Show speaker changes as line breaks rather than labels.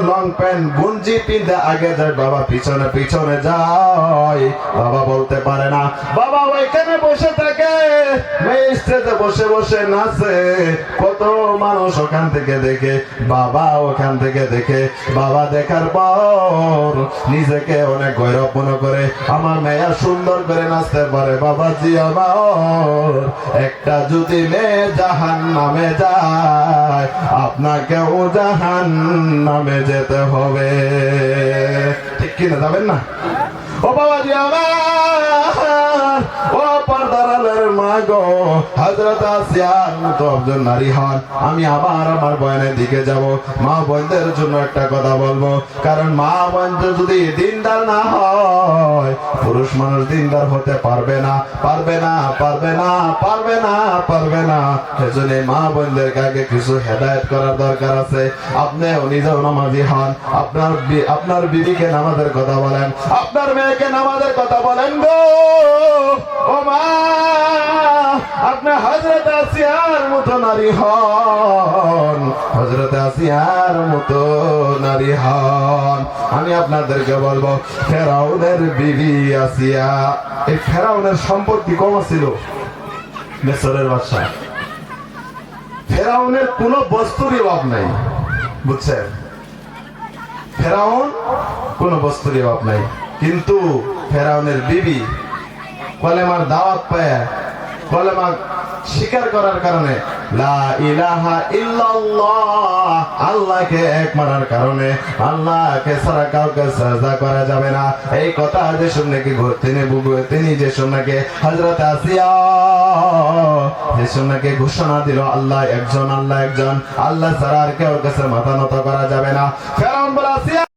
Long pant গুঞ্জি পিনতে আগে যায়, বাবা পিছনে পিছনে যায়। বাবা বলতে পারে না, বাবা ওইখানে বসে থাকে, স্টেজে বসে বসে নাচে, কত মানুষ ওখান থেকে দেখে, বাবা ওখান থেকে দেখে। বাবা দেখার পর নিজেকে অনেক গৌরব মনে করে, আমার মেয়া সুন্দর করে নাচতে পারে। বাবাজি আমার, একটা যদি মেয়ে জাহান নামে যায়, আপনাকেও জাহান নামে যেতে হবে। ঠিক কিনা, যাবেন না? ও বাবাজি আমার, ও পর্দার আলের মা গো, হযরত আসিয়ার মতো একজন নারী হন। আমি আবার আমার বয়ানের দিকে যাব। মা বোনদের জন্য একটা কথা বলবো, কারণ মা বোনদের যদি দিনদার না হয়, পুরুষ মানুষ দিনদার হতে পারবে না, পারবে না, পারবে না, পারবে না, পারবে না। সেজন্য মা বোনদেরকে আগে কিছু হেদায়েত করার দরকার আছে। আপনিও নিজেও নামাজি হন, আপনার বিবিকে নামাজের কথা বলেন, আপনার মেয়েকে নামাজের কথা বলেন গো। ও মা, আপনি হযরত আসিয়ার মতো নারী হন, হযরত আসিয়ার মতো নারী হন। আমি আপনাদেরকে বলবো, ফেরাউনের বিবি আসিয়া, এই ফেরাউনের সম্পত্তি কম ছিল, মিসরের বাদশা। ফেরাউনের কোন বস্তুরই অভাব নাই, বুঝছেন? ফেরাউন কোন বস্তুরই অভাব নাই, কিন্তু ফেরাউনের বিবি কলেমার দাওয়াত পায়, কলেমা স্বীকার করার কারণে, লা ইলাহা ইল্লাল্লাহ, আল্লাহকে এক মানার কারণে, আল্লাহকে ছাড়া কাউকে সাজদা করা যাবে না, এই কথা যে শুনে কি তিনি যে শুনে হযরত আসিয়া যে শুনে ঘোষণা দিল, আল্লাহ একজন, আল্লাহ একজন, আল্লাহ ছাড়া আর কেউ কাছে মাথা নত করা যাবে না। ফেরাউন বলে, আসিয়া